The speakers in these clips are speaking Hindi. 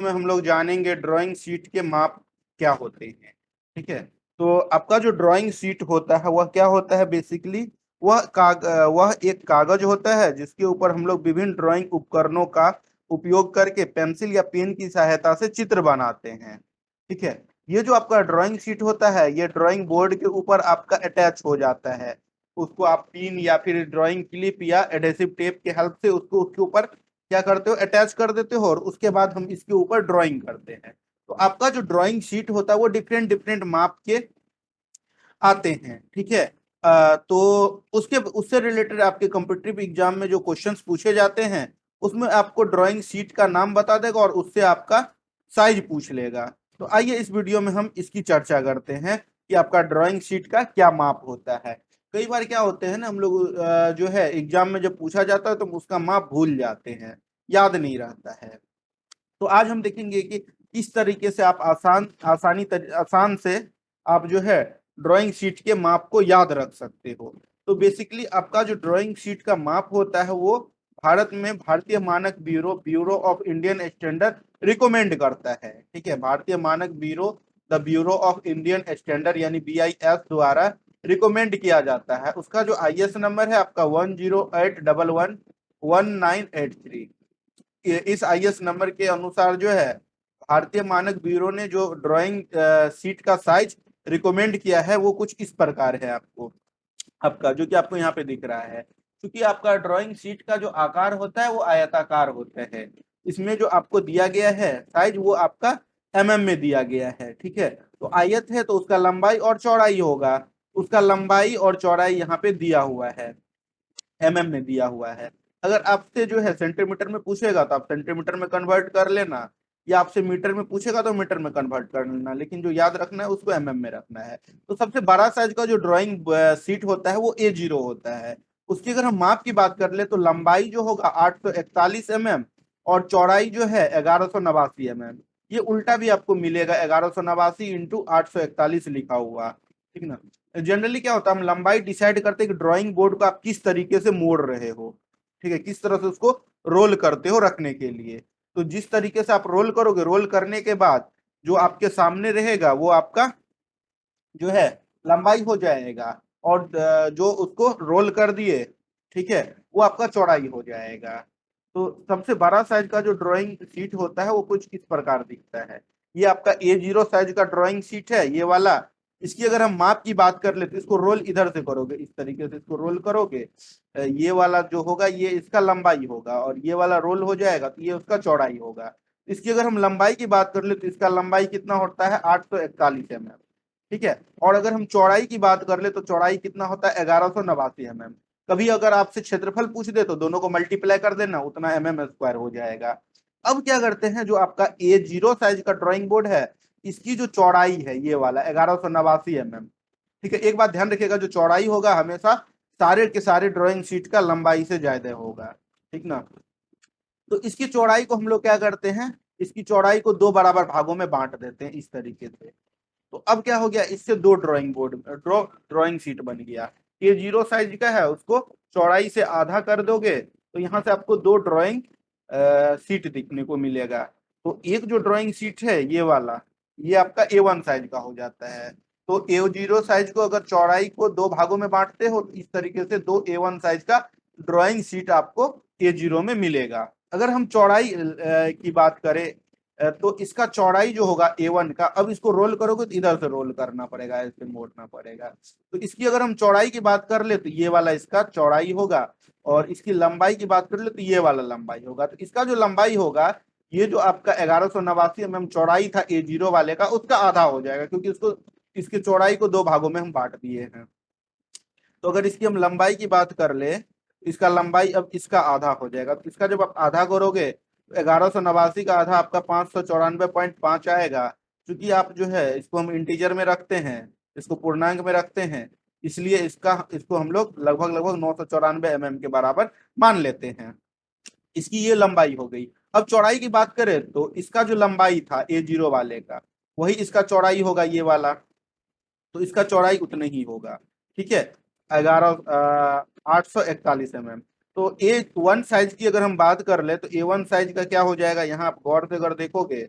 में हम लोग जानेंगे ड्राइंग शीट के माप क्या होते हैं। ठीक है, तो आपका जो ड्राइंग शीट होता है वह क्या होता है बेसिकली, वह एक कागज होता है जिसके ऊपर हम लोग विभिन्न ड्राइंग उपकरणों का उपयोग करके पेंसिल या पेन की सहायता से चित्र बनाते हैं। ठीक है, ये जो आपका ड्राइंग शीट होता है ये ड्राइंग बोर्ड के ऊपर आपका अटैच हो जाता है। उसको आप पिन या फिर ड्राइंग क्लिप या एडेसिव टेप के हेल्प से उसको उसके ऊपर क्या करते हो, अटैच कर देते हो, और उसके बाद हम इसके ऊपर ड्राइंग करते हैं। तो आपका जो ड्राइंग शीट होता है वो डिफरेंट डिफरेंट माप के आते हैं। ठीक है, तो उसके उससे रिलेटेड आपके कॉम्पिटिटिव एग्जाम में जो क्वेश्चंस पूछे जाते हैं उसमें आपको ड्राइंग शीट का नाम बता देगा और उससे आपका साइज पूछ लेगा। तो आइए इस वीडियो में हम इसकी चर्चा करते हैं कि आपका ड्राइंग शीट का क्या माप होता है। कई बार क्या होते हैं ना, हम लोग जो है एग्जाम में जब पूछा जाता है तो हम उसका माप भूल जाते हैं, याद नहीं रहता है। तो आज हम देखेंगे कि किस तरीके से आप आसान से आप जो है ड्राइंग शीट के माप को याद रख सकते हो। तो बेसिकली आपका जो ड्राइंग शीट का माप होता है वो भारत में भारतीय मानक bureau bureau of Indian standard recommend करता है। ठीक है, भारतीय मानक bureau, the bureau of Indian standard यानी BIS द्वारा रिकमेंड किया जाता है। उसका जो IS नंबर है आपका 108111983। इस IS नंबर के अनुसार जो है भारतीय मानक ब्यूरो ने जो ड्राइंग शीट का साइज रिकमेंड किया है वो कुछ इस प्रकार है। आपको आपका जो कि आपको यहाँ पे दिख रहा है, क्योंकि आपका ड्राइंग शीट का जो आकार होता है वो आयताकार होता है। इसमें जो आपको दिया गया है साइज वो आपका में दिया गया है। ठीक है, तो आयत है तो उसका लंबाई और चौड़ाई होगा, उसका लंबाई और चौड़ाई यहाँ पे दिया हुआ है, में दिया हुआ है। अगर आपसे जो है सेंटीमीटर में पूछेगा तो आप सेंटीमीटर में कन्वर्ट कर लेना, या आपसे मीटर में पूछेगा तो मीटर में कन्वर्ट कर लेना, लेकिन जो याद रखना है उसको में रखना है। तो सबसे बड़ा साइज का जो ड्राइंग सीट होता है वो A0 होता है। उसकी अगर हम माप की बात कर ले तो लंबाई जो होगा 841 और चौड़ाई जो है 1189 ये उल्टा भी आपको मिलेगा, 1189 × 841 लिखा हुआ। ठीक ना। जनरली क्या होता है, हम लंबाई डिसाइड करते हैं कि ड्राइंग बोर्ड को आप किस तरीके से मोड़ रहे हो। ठीक है, किस तरह से उसको रोल करते हो रखने के लिए। तो जिस तरीके से आप रोल करोगे, रोल करने के बाद जो आपके सामने रहेगा वो आपका जो है लंबाई हो जाएगा, और जो उसको रोल कर दिए, ठीक है, वो आपका चौड़ाई हो जाएगा। तो सबसे बड़ा साइज का जो ड्राइंग शीट होता है वो कुछ इस प्रकार दिखता है। ये आपका A0 साइज का ड्राइंग शीट है ये वाला। इसकी अगर हम माप की बात कर ले तो इसको रोल इधर से करोगे, इस तरीके से इसको रोल करोगे, ये वाला जो होगा ये इसका लंबाई होगा, और ये वाला रोल हो जाएगा तो ये उसका चौड़ाई होगा। इसकी अगर हम लंबाई की बात कर ले तो इसका लंबाई कितना होता है, 841 ठीक है, और अगर हम चौड़ाई की बात कर ले तो चौड़ाई कितना होता है, 1189 कभी अगर आपसे क्षेत्रफल पूछ दे तो दोनों को मल्टीप्लाई कर देना, उतना स्क्वायर हो जाएगा। अब क्या करते हैं, जो आपका A0 साइज का ड्राइंग बोर्ड है इसकी जो चौड़ाई है ये वाला 1189 ठीक है। एक बात ध्यान रखिएगा, जो चौड़ाई होगा हमेशा सारे के सारे ड्राइंग शीट का लंबाई से ज्यादा होगा। ठीक ना। तो इसकी चौड़ाई को हम लोग क्या करते हैं, इसकी चौड़ाई को दो बराबर भागों में बांट देते हैं इस तरीके से। तो अब क्या हो गया, इससे दो ड्राइंग शीट बन गया। A0 साइज का है उसको चौड़ाई से आधा कर दोगे तो यहाँ से आपको दो ड्राइंग शीट दिखने को मिलेगा। तो एक जो ड्राइंग शीट है ये वाला, ये आपका A1 साइज का हो जाता है। तो A0 साइज को अगर चौड़ाई को दो भागों में बांटते हो तो इस तरीके से दो A1 साइज का ड्राइंग शीट आपको A0 में मिलेगा। अगर हम चौड़ाई की बात करें तो इसका चौड़ाई जो होगा A1 का, अब इसको रोल करोगे तो इधर से रोल करना पड़ेगा, ऐसे मोड़ना पड़ेगा। तो इसकी अगर हम चौड़ाई की बात कर ले तो ये वाला इसका चौड़ाई होगा, और इसकी लंबाई की बात कर ले तो ये वाला लंबाई होगा। तो इसका जो लंबाई होगा, ये जो आपका 1189 चौड़ाई था A0 वाले का, उसका आधा हो जाएगा, क्योंकि उसको इसकी चौड़ाई को दो भागों में हम बांट दिए हैं। तो अगर इसकी हम लंबाई की बात कर ले, इसका लंबाई अब इसका आधा हो जाएगा। तो इसका जब आप आधा करोगे तो 1189 का आधा आपका 594.5 आएगा। क्योंकि आप जो है इसको हम इंटीजर में रखते हैं, इसको पूर्णांक में रखते हैं, इसलिए इसको हम लोग लगभग लगभग 994 के बराबर मान लेते हैं। इसकी ये लंबाई हो गई। अब चौड़ाई की बात करें तो इसका जो लंबाई था A0 वाले का, वही इसका चौड़ाई होगा ये वाला, तो इसका चौड़ाई उतना ही होगा। ठीक है, 841 mm। तो A1 साइज की अगर हम बात कर ले तो A1 साइज का क्या हो जाएगा, यहाँ आप गौर से अगर देखोगे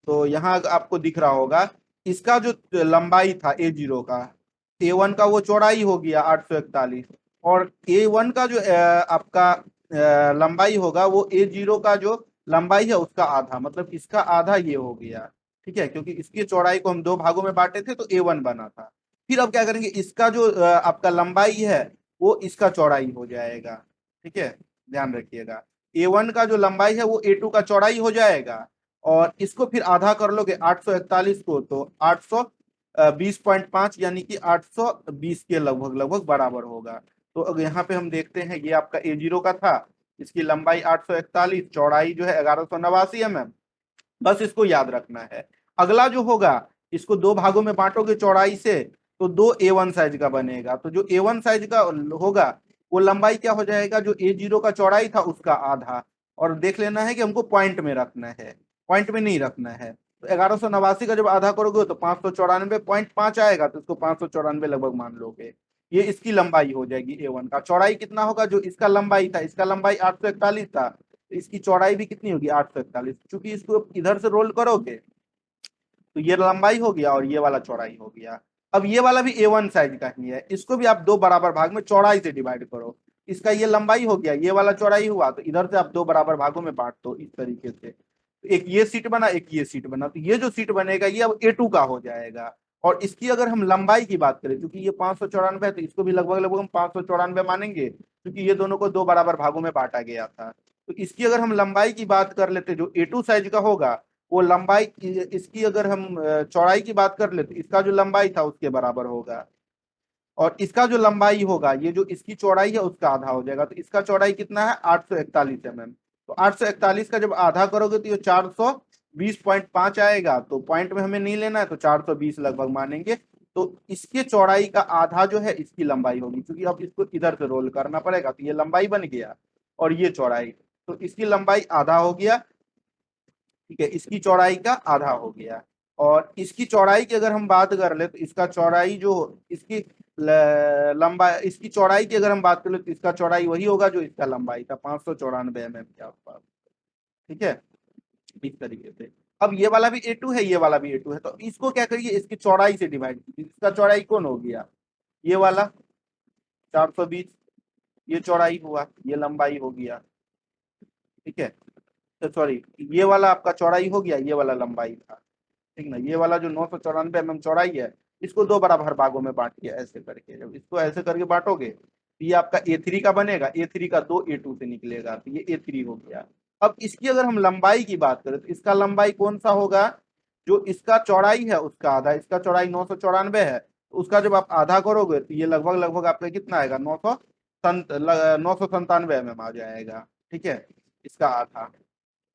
तो यहाँ आपको दिख रहा होगा इसका जो लंबाई था A0 का, A1 का वो चौड़ाई हो गया 841, और A1 का जो आपका लंबाई होगा वो A0 का जो लंबाई है उसका आधा, मतलब इसका आधा ये हो गया। ठीक है, क्योंकि इसकी चौड़ाई को हम दो भागों में बांटे थे तो A1 बना था। फिर अब क्या करेंगे, इसका जो आपका लंबाई है वो इसका चौड़ाई हो जाएगा। ठीक है, ध्यान रखिएगा, A1 का जो लंबाई है वो A2 का चौड़ाई हो जाएगा, और इसको फिर आधा कर लोगे 841 को तो 820.5 यानी कि 820 के लगभग लगभग बराबर होगा। तो अगर यहाँ पे हम देखते हैं ये आपका A0 का था, इसकी लंबाई 841, चौड़ाई जो है 1189 mm, बस इसको याद रखना है। अगला जो होगा इसको दो भागों में बांटोगे चौड़ाई से तो दो A1 साइज का बनेगा, तो जो A1 साइज का होगा वो लंबाई क्या हो जाएगा, जो A0 का चौड़ाई था उसका आधा। और देख लेना है कि हमको पॉइंट में रखना है, पॉइंट में नहीं रखना है। तो 1189 का जब आधा करोगे तो 594.5 आएगा, तो इसको 594 लगभग मान लोगे। ये इसकी लंबाई हो जाएगी A1 का। चौड़ाई कितना होगा, जो इसका लंबाई था, इसका लंबाई 841 था, तो इसकी चौड़ाई भी कितनी होगी 841। चूंकि इसको इधर से रोल करोगे तो ये लंबाई हो गया और ये वाला चौड़ाई हो गया। अब ये वाला भी A1 साइज का ही है, इसको भी आप दो बराबर भाग में चौड़ाई से डिवाइड करो। इसका ये लंबाई हो गया, ये वाला चौड़ाई हुआ, तो इधर से आप दो बराबर भागों में बांट दो इस तरीके से। तो एक ये सीट बना, एक ये सीट बना, तो ये जो सीट बनेगा ये अब A2 का हो जाएगा। और इसकी अगर हम लंबाई की बात करें, क्योंकि ये 594 है तो इसको भी लगभग लगभग हम 594 मानेंगे, क्योंकि ये दोनों को दो बराबर भागों में बांटा गया था। तो इसकी अगर हम लंबाई की बात कर लेते जो A2 साइज का होगा, वो लंबाई इसकी अगर हम चौड़ाई की बात कर ले तो इसका जो लंबाई था उसके बराबर होगा, और इसका जो लंबाई होगा ये जो इसकी चौड़ाई है उसका आधा हो जाएगा। तो इसका चौड़ाई कितना है 841 mm, तो 841 का जब आधा करोगे तो ये 420.5 आएगा। तो पॉइंट में हमें नहीं लेना है तो 420 लगभग मानेंगे। तो इसके चौड़ाई का आधा जो है इसकी लंबाई होगी, क्योंकि अब इसको इधर से रोल करना पड़ेगा, तो ये लंबाई बन गया और ये चौड़ाई, तो इसकी लंबाई आधा हो गया। ठीक है, इसकी चौड़ाई का आधा हो गया। और इसकी चौड़ाई की अगर हम बात कर ले तो इसका चौड़ाई जो इसकी लंबाई, इसकी चौड़ाई की अगर हम बात कर ले तो इसका चौड़ाई वही होगा जो इसका लंबाई था 594 mm के आसपास। ठीक है, इस तरीके से। अब ये वाला भी A2 है, ये वाला भी A2 है, तो इसको क्या करिए, इसकी चौड़ाई से डिवाइड कीजिए। इसका चौड़ाई कौन हो गया, ये वाला 420, ये चौड़ाई हुआ, ये लंबाई हो गया। ठीक है, तो सॉरी, ये वाला आपका चौड़ाई हो गया, ये वाला लंबाई था। ठीक ना, ये वाला जो 994 mm चौड़ाई है इसको दो बराबर भागों में बांट दिया ऐसे करके। जब इसको ऐसे करके बांटोगे तो ये आपका A3 का बनेगा, A3 का दो A2 से निकलेगा, तो ये A3 हो गया। अब इसकी अगर हम लंबाई की बात करें तो इसका लंबाई कौन सा होगा, जो इसका चौड़ाई है उसका आधा, इसका चौड़ाई 994 है, तो उसका जब आप आधा करोगे तो ये लगभग लगभग आपका कितना आएगा, 997 mm आ जाएगा। ठीक है, इसका आधा,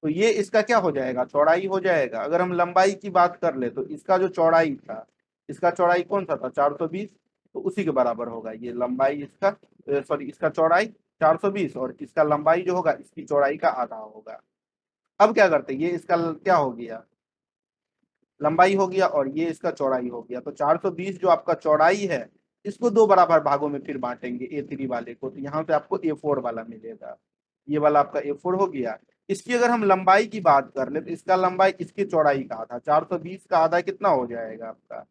तो ये इसका क्या हो जाएगा, चौड़ाई हो जाएगा। अगर हम लंबाई की बात कर ले तो इसका जो चौड़ाई था, इसका चौड़ाई कौन सा था 420, तो उसी के बराबर होगा ये लंबाई इसका, सॉरी इसका चौड़ाई 420, और इसका लंबाई जो होगा इसकी चौड़ाई का आधा होगा। अब क्या करते, ये इसका क्या हो गया, लंबाई हो गया, और ये इसका चौड़ाई हो गया। तो 420 जो आपका चौड़ाई है इसको दो बराबर भागों में फिर बांटेंगे A3 वाले को, तो यहाँ से आपको A4 वाला मिलेगा। ये वाला आपका A4 हो गया। इसकी अगर हम लंबाई की बात कर ले तो इसका लंबाई इसकी चौड़ाई का आधा, 420 का आधा कितना हो जाएगा आपका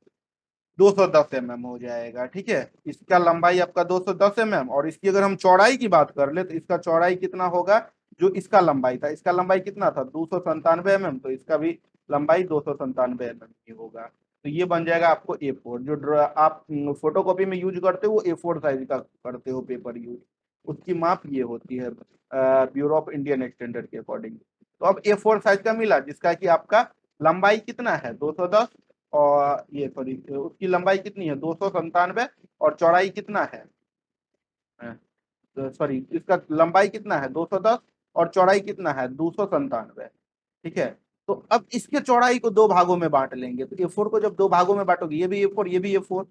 210 mm हो जाएगा। ठीक है, इसका लंबाई आपका 210 mm, और इसकी अगर हम चौड़ाई की बात कर ले तो इसका चौड़ाई कितना होगा, जो इसका लंबाई था, इसका लंबाई कितना था 297 mm, तो इसका भी लंबाई 297 mm की होगा। तो ये बन जाएगा आपको A4, जो आप फोटोकॉपी में यूज करते हो वो A4 साइज का करते हो पेपर यूज, उसकी माप ये होती है ब्यूरो ऑफ इंडियन स्टैंडर्ड के अकॉर्डिंग। तो अब A4 साइज का मिला, जिसका कि आपका लंबाई कितना है 210, और ये सॉरी उसकी लंबाई कितनी है 297, और चौड़ाई कितना है, सॉरी इसका लंबाई कितना है 210 और चौड़ाई कितना है 297। ठीक है, तो अब इसके चौड़ाई को दो भागों में बांट लेंगे। तो A4 को जब दो भागों में बांटोगे, ये भी A4 ये भी A4,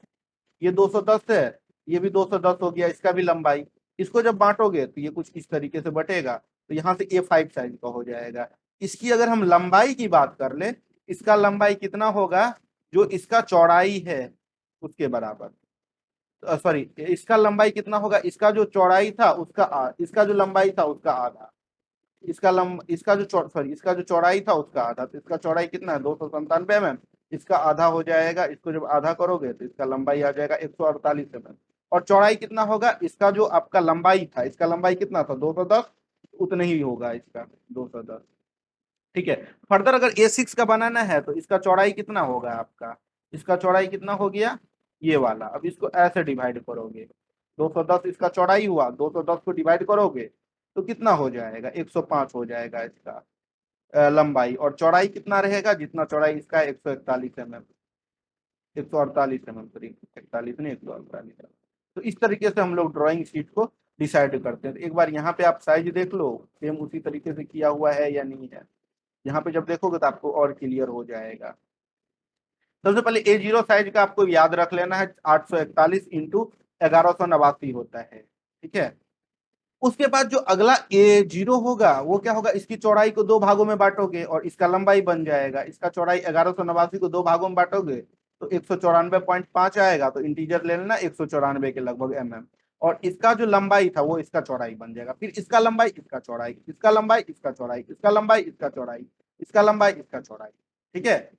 ये 210 है, ये भी 210 हो गया, इसका भी लंबाई। इसको जब बांटोगे तो ये कुछ इस तरीके से बटेगा, तो यहाँ से A5 साइज का हो जाएगा। इसकी अगर हम लंबाई की बात कर ले, इसका लंबाई कितना होगा, जो इसका चौड़ाई है उसके बराबर। सॉरी, इसका लंबाई कितना होगा, इसका जो चौड़ाई था उसका इसका जो लंबाई था उसका आधा, इसका जो सॉरी इसका जो चौड़ाई था उसका आधा, तो इसका चौड़ाई कितना है 297 mm, इसका आधा हो जाएगा, इसको जब आधा करोगे तो इसका लंबाई आ जाएगा 148 mm। और चौड़ाई कितना होगा, इसका जो आपका लंबाई था, इसका लंबाई कितना था 210, उतना ही होगा इसका 210। ठीक है, फर्दर अगर A6 का बनाना है तो इसका चौड़ाई कितना होगा आपका, इसका चौड़ाई कितना हो गया ये वाला, अब इसको ऐसे डिवाइड करोगे, 210 इसका चौड़ाई हुआ, 210 को डिवाइड करोगे तो कितना हो जाएगा 105 हो जाएगा इसका लंबाई, और चौड़ाई कितना रहेगा, जितना चौड़ाई इसका 141 mm, 148 mm, सॉरी 41 नहीं 148। तो इस तरीके से हम लोग ड्राइंग शीट को डिसाइड करते हैं। तो एक बार यहाँ पे आप साइज देख लो सेम उसी तरीके से किया हुआ है या नहीं है, यहाँ पे जब देखोगे तो आपको और क्लियर हो जाएगा। सबसे पहले A0 साइज का आपको याद रख लेना है, 841 इंटू 1189 होता है। ठीक है, उसके बाद जो अगला A0 होगा वो क्या होगा, इसकी चौड़ाई को दो भागों में बांटोगे और इसका लंबाई बन जाएगा, इसका चौड़ाई 1189 को दो भागों में बांटोगे तो 194.5 आएगा, तो इंटीजर ले लेना 194 के लगभग mm, और इसका जो लंबाई था वो इसका चौड़ाई बन जाएगा, फिर इसका लंबाई इसका चौड़ाई, इसका लंबाई इसका चौड़ाई, इसका लंबाई इसका चौड़ाई, इसका लंबाई इसका चौड़ाई। ठीक है,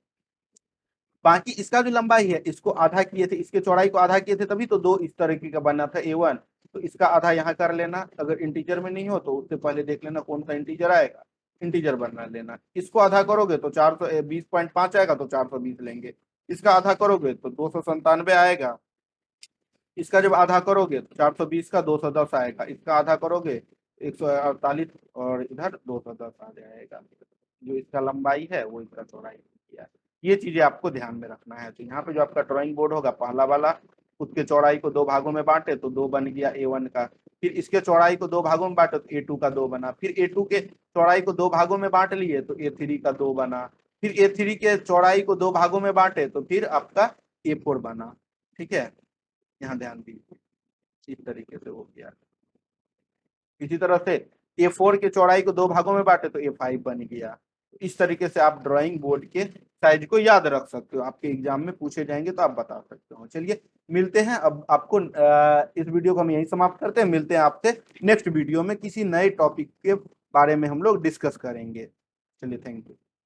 बाकी इसका जो लंबाई है इसको आधा किए थे, इसके चौड़ाई को आधा किए थे, तभी तो दो इस तरीके का बना था A1, तो इसका आधा यहाँ कर लेना, अगर इंटीजर में नहीं हो तो उससे पहले देख लेना कौन सा इंटीजर आएगा, इंटीजर बना लेना। इसको आधा करोगे तो 420.5 आएगा, तो 420 लेंगे, इसका आधा करोगे तो 297 आएगा, इसका जब आधा करोगे तो 420 का 210 आएगा, इसका आधा करोगे 148, और इधर 210 आ जाएगा, जो इसका लंबाई है वो इसका चौड़ाई है। ये चीजें आपको ध्यान में रखना है। तो यहाँ पे जो आपका ड्राइंग बोर्ड होगा पहला वाला, उसके चौड़ाई को दो भागों में बांटे तो दो बन गया A1 का, फिर इसके चौड़ाई को दो भागों में बांटे तो A2 का दो बना, फिर A2 के चौड़ाई को दो भागों में बांट लिए तो A3 का दो बना, फिर A3 के चौड़ाई को दो भागों में बांटे तो फिर आपका A4 बना। ठीक है, यहाँ ध्यान दीजिए, इस तरीके से हो गया। इसी तरह से A4 के चौड़ाई को दो भागों में बांटे तो A5 बन गया। इस तरीके से आप ड्राइंग बोर्ड के साइज को याद रख सकते हो, आपके एग्जाम में पूछे जाएंगे तो आप बता सकते हो। चलिए मिलते हैं, अब आपको इस वीडियो को हम यहीं समाप्त करते हैं, मिलते हैं आपसे नेक्स्ट वीडियो में किसी नए टॉपिक के बारे में हम लोग डिस्कस करेंगे। चलिए, थैंक यू।